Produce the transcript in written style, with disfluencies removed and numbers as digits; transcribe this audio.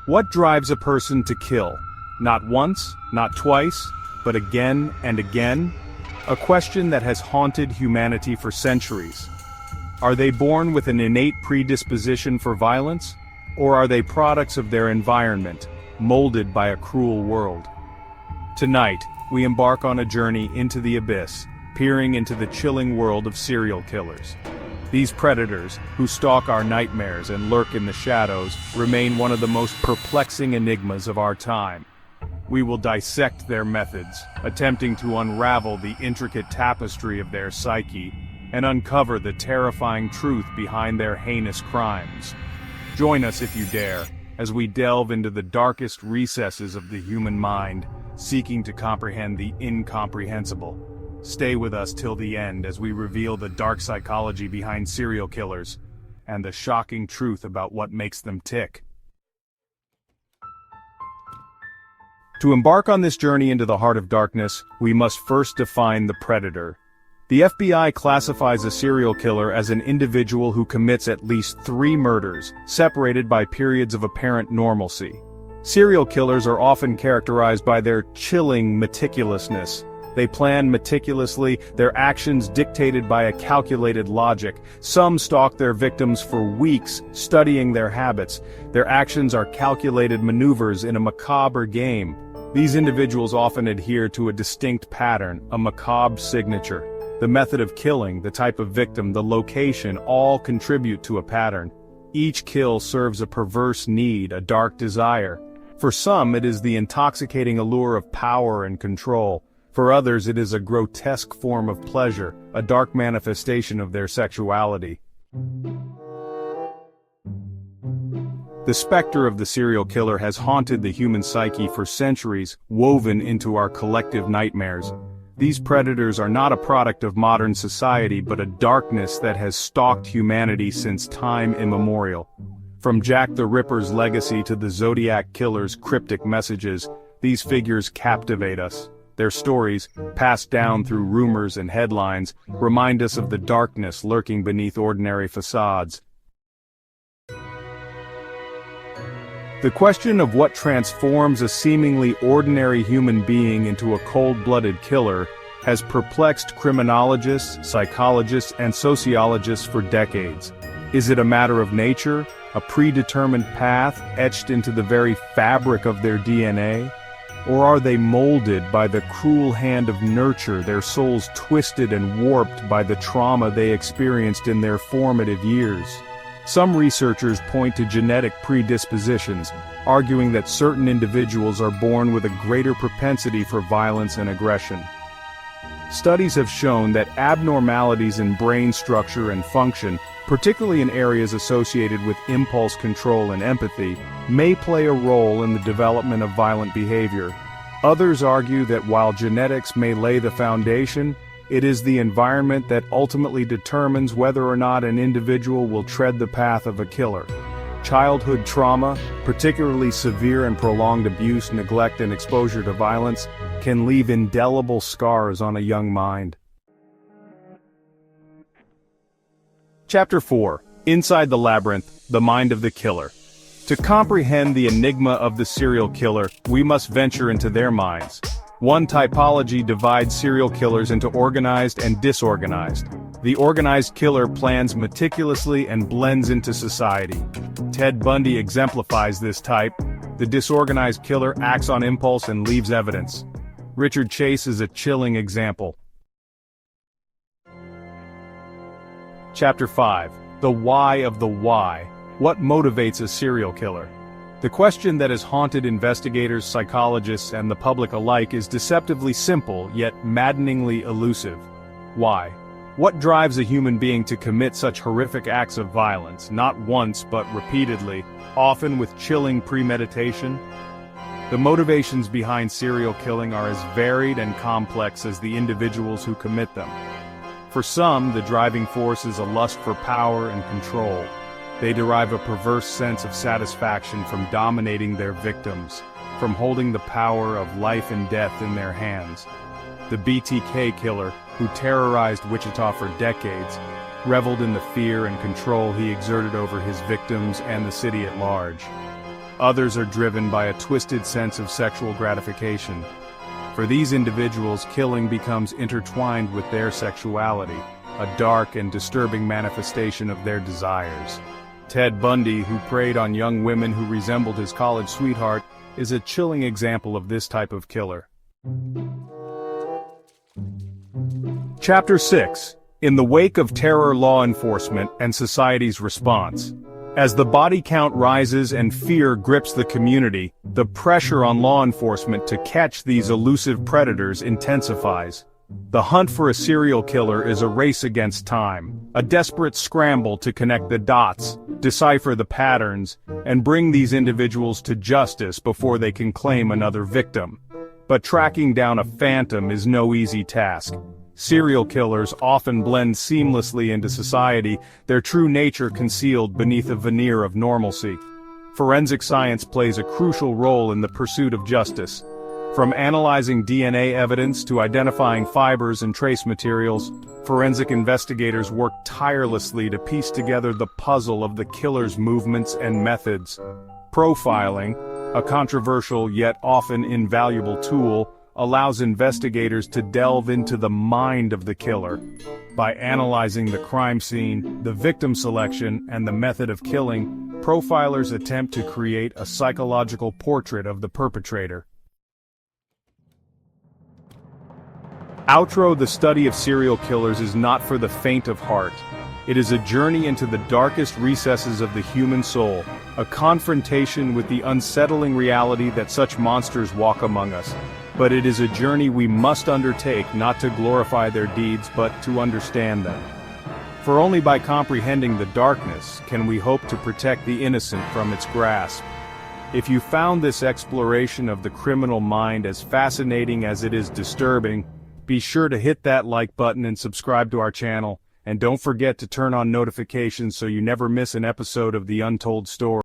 What drives a person to kill? Not once, not twice, but again and again? A question that has haunted humanity for centuries. Are they born with an innate predisposition for violence? Or are they products of their environment, molded by a cruel world? Tonight, we embark on a journey into the abyss, peering into the chilling world of serial killers. These predators, who stalk our nightmares and lurk in the shadows, remain one of the most perplexing enigmas of our time. We will dissect their methods, attempting to unravel the intricate tapestry of their psyche, and uncover the terrifying truth behind their heinous crimes. Join us if you dare, as we delve into the darkest recesses of the human mind, seeking to comprehend the incomprehensible. Stay with us till the end as we reveal the dark psychology behind serial killers, and the shocking truth about what makes them tick. To embark on this journey into the heart of darkness, we must first define the predator. The FBI classifies a serial killer as an individual who commits at least 3 murders, separated by periods of apparent normalcy. Serial killers are often characterized by their chilling meticulousness. They plan meticulously, their actions dictated by a calculated logic. Some stalk their victims for weeks, studying their habits. Their actions are calculated maneuvers in a macabre game. These individuals often adhere to a distinct pattern, a macabre signature. The method of killing, the type of victim, the location, all contribute to a pattern. Each kill serves a perverse need, a dark desire. For some, it is the intoxicating allure of power and control. For others, it is a grotesque form of pleasure, a dark manifestation of their sexuality. The specter of the serial killer has haunted the human psyche for centuries, woven into our collective nightmares. These predators are not a product of modern society but a darkness that has stalked humanity since time immemorial. From Jack the Ripper's legacy to the Zodiac Killer's cryptic messages, these figures captivate us. Their stories, passed down through rumors and headlines, remind us of the darkness lurking beneath ordinary facades. The question of what transforms a seemingly ordinary human being into a cold-blooded killer has perplexed criminologists, psychologists, and sociologists for decades. Is it a matter of nature, a predetermined path etched into the very fabric of their DNA? Or are they molded by the cruel hand of nurture, their souls twisted and warped by the trauma they experienced in their formative years? Some researchers point to genetic predispositions, arguing that certain individuals are born with a greater propensity for violence and aggression. Studies have shown that abnormalities in brain structure and function, particularly in areas associated with impulse control and empathy, may play a role in the development of violent behavior. Others argue that while genetics may lay the foundation, it is the environment that ultimately determines whether or not an individual will tread the path of a killer. Childhood trauma, particularly severe and prolonged abuse, neglect, and exposure to violence, can leave indelible scars on a young mind. Chapter 4. Inside the Labyrinth, the Mind of the Killer. To comprehend the enigma of the serial killer, we must venture into their minds. One typology divides serial killers into organized and disorganized. The organized killer plans meticulously and blends into society. Ted Bundy exemplifies this type. The disorganized killer acts on impulse and leaves evidence. Richard Chase is a chilling example. Chapter 5. The Why of the Why. What motivates a serial killer? The question that has haunted investigators, psychologists, and the public alike is deceptively simple, yet maddeningly elusive. Why? What drives a human being to commit such horrific acts of violence, not once but repeatedly, often with chilling premeditation? The motivations behind serial killing are as varied and complex as the individuals who commit them. For some, the driving force is a lust for power and control. They derive a perverse sense of satisfaction from dominating their victims, from holding the power of life and death in their hands. The BTK killer, who terrorized Wichita for decades, reveled in the fear and control he exerted over his victims and the city at large. Others are driven by a twisted sense of sexual gratification. For these individuals, killing becomes intertwined with their sexuality, a dark and disturbing manifestation of their desires. Ted Bundy, who preyed on young women who resembled his college sweetheart, is a chilling example of this type of killer. Chapter 6. In the wake of terror, law enforcement and society's response. As the body count rises and fear grips the community, the pressure on law enforcement to catch these elusive predators intensifies. The hunt for a serial killer is a race against time, a desperate scramble to connect the dots, decipher the patterns, and bring these individuals to justice before they can claim another victim. But tracking down a phantom is no easy task. Serial killers often blend seamlessly into society, their true nature concealed beneath a veneer of normalcy. Forensic science plays a crucial role in the pursuit of justice. From analyzing DNA evidence to identifying fibers and trace materials, forensic investigators work tirelessly to piece together the puzzle of the killer's movements and methods. Profiling, a controversial yet often invaluable tool, allows investigators to delve into the mind of the killer. By analyzing the crime scene, the victim selection, and the method of killing, profilers attempt to create a psychological portrait of the perpetrator. Outro: the study of serial killers is not for the faint of heart. It is a journey into the darkest recesses of the human soul, a confrontation with the unsettling reality that such monsters walk among us. But it is a journey we must undertake not to glorify their deeds but to understand them. For only by comprehending the darkness can we hope to protect the innocent from its grasp. If you found this exploration of the criminal mind as fascinating as it is disturbing, be sure to hit that like button and subscribe to our channel, and don't forget to turn on notifications so you never miss an episode of The Untold Story.